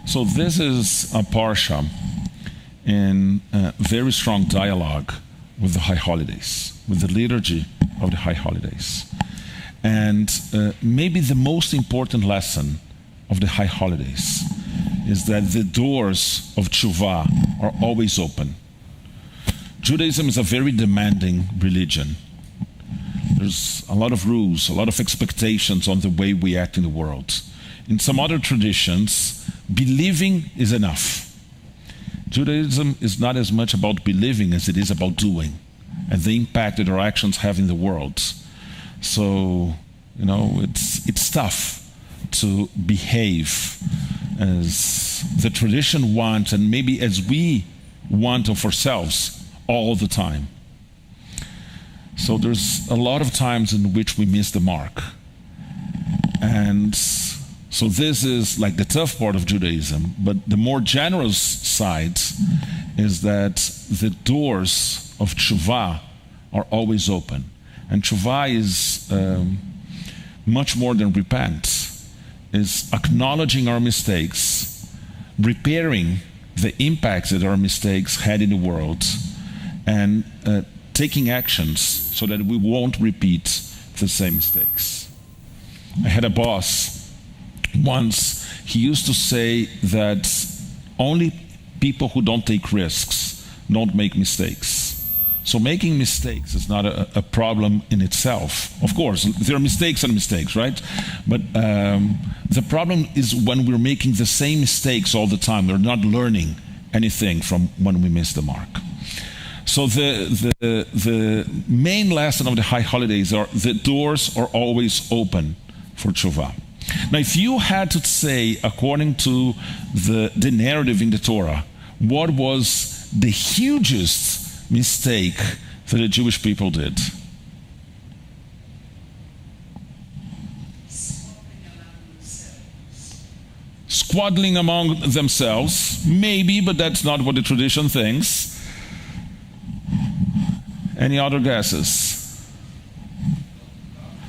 So this is a parsha in very strong dialogue with the high holidays, with the liturgy of the high holidays. And maybe the most important lesson of the high holidays is that the doors of Teshuva are always open. Judaism is a very demanding religion. There's a lot of rules, a lot of expectations on the way we act in the world. In some other traditions, believing is enough. Judaism is not as much about believing as it is about doing and the impact that our actions have in the world. So, it's tough to behave as the tradition wants and maybe as we want of ourselves all the time. So there's a lot of times in which we miss the mark. And so this is like the tough part of Judaism, but the more generous side is that the doors of Teshuva are always open. And Teshuva is much more than repent. It's acknowledging our mistakes, repairing the impacts that our mistakes had in the world, and taking actions so that we won't repeat the same mistakes. I had a boss once. He used to say that only people who don't take risks don't make mistakes. So making mistakes is not a problem in itself. Of course, there are mistakes and mistakes, right? But the problem is when we're making the same mistakes all the time. We're not learning anything from when we miss the mark. So the main lesson of the high holidays are the doors are always open for Teshuva. Now, if you had to say, according to the narrative in the Torah, what was the hugest mistake that the Jewish people did? Squabbling among themselves, maybe, but that's not what the tradition thinks. Any other guesses?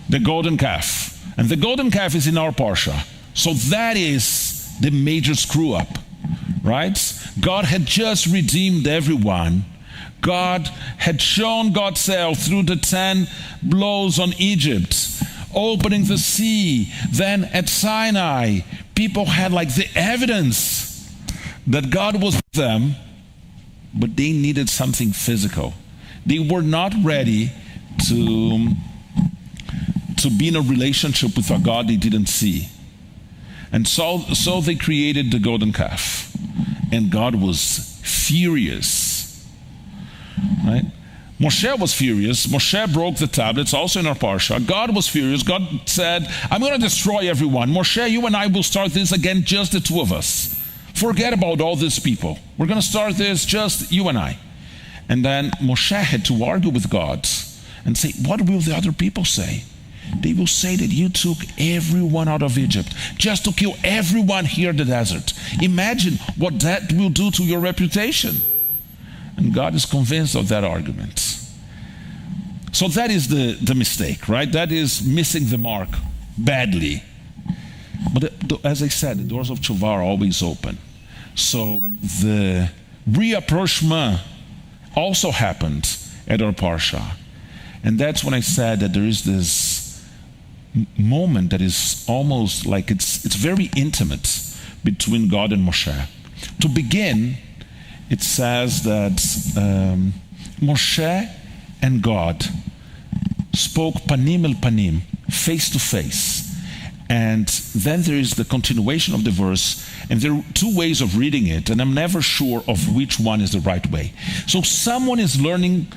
The golden calf. And the golden calf is in our parsha. So that is the major screw up, right? God had just redeemed everyone. God had shown God's self through the 10 blows on Egypt, opening the sea. Then at Sinai, people had like the evidence that God was with them, but they needed something physical. They were not ready to be in a relationship with a God they didn't see. And so they created the golden calf. And God was furious. Right? Moshe was furious. Moshe broke the tablets, also in our parsha. God was furious. God said, I'm going to destroy everyone. Moshe, you and I will start this again, just the two of us. Forget about all these people. We're going to start this, just you and I. And then Moshe had to argue with God and say, what will the other people say? They will say that you took everyone out of Egypt just to kill everyone here in the desert. Imagine what that will do to your reputation. And God is convinced of that argument. So that is the mistake, right? That is missing the mark badly. But as I said, the doors of Teshuva are always open. So the reapproachment also happened at our parsha. And that's when I said that there is this moment that is almost like it's very intimate between God and Moshe. To begin, it says that Moshe and God spoke panim el panim, face to face. And then there is the continuation of the verse, and there are two ways of reading it, and I'm never sure of which one is the right way. So someone is learning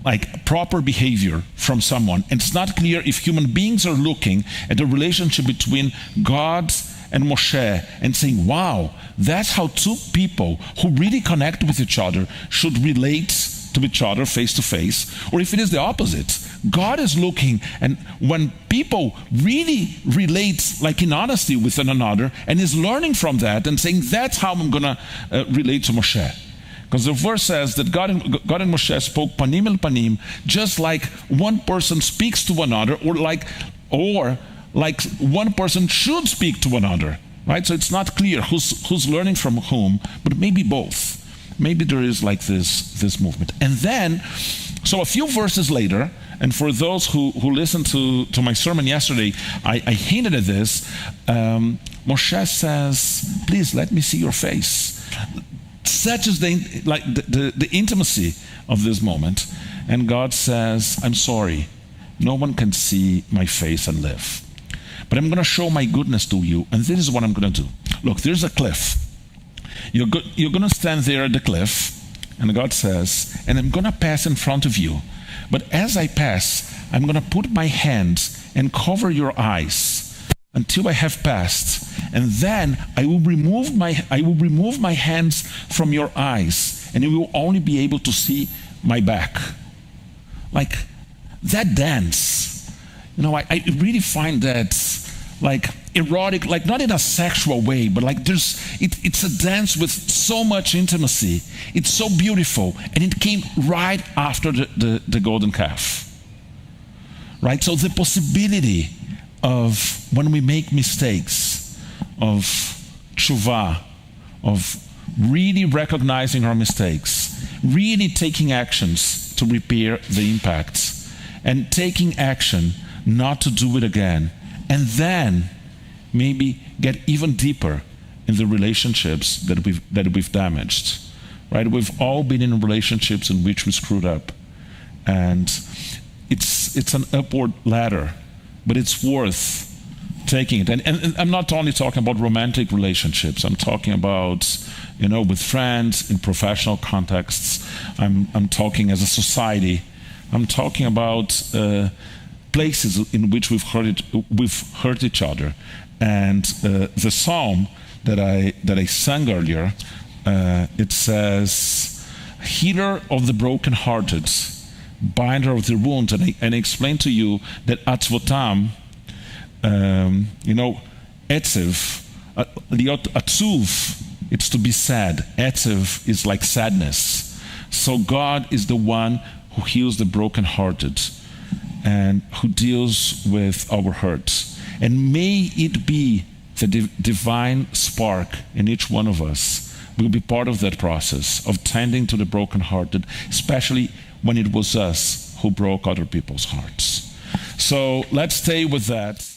like proper behavior from someone, and it's not clear if human beings are looking at the relationship between God and Moshe and saying, wow, that's how two people who really connect with each other should relate to each other face to face, or if it is the opposite. God is looking, and when people really relate like in honesty with one another and is learning from that and saying, that's how I'm going to relate to Moshe. Because the verse says that God and Moshe spoke panim el panim, just like one person speaks to another, or like one person should speak to another, right? So it's not clear who's learning from whom, but maybe both. Maybe there is like this movement. And then, so a few verses later, and for those who listened to my sermon yesterday, I hinted at this. Moshe says, please let me see your face. Such is the intimacy of this moment. And God says, I'm sorry, no one can see my face and live. But I'm going to show my goodness to you, and this is what I'm going to do. Look, there's a cliff. You're going to stand there at the cliff, and God says, and I'm going to pass in front of you. But as I pass, I'm going to put my hands and cover your eyes until I have passed. And then I will remove my hands from your eyes, and you will only be able to see my back. Like that dance, I really find that like erotic, like not in a sexual way, but like it's a dance with so much intimacy. It's so beautiful, and it came right after the golden calf, right? So the possibility of when we make mistakes, of tshuva, of really recognizing our mistakes, really taking actions to repair the impacts, and taking action not to do it again, and then maybe get even deeper in the relationships that we've damaged, right? We've all been in relationships in which we screwed up, and it's an upward ladder, but it's worth taking it. And I'm not only talking about romantic relationships. I'm talking about, with friends, in professional contexts. I'm talking as a society. I'm talking about places in which we've hurt each other. And the psalm that I sang earlier, it says, "Healer of the brokenhearted, binder of the wounds." And I explained to you that atzvotam, etziv, liot atzuv, it's to be sad. Etziv is like sadness. So God is the one who heals the brokenhearted and who deals with our hurts. And may it be the divine spark in each one of us will be part of that process of tending to the brokenhearted, especially when it was us who broke other people's hearts. So let's stay with that.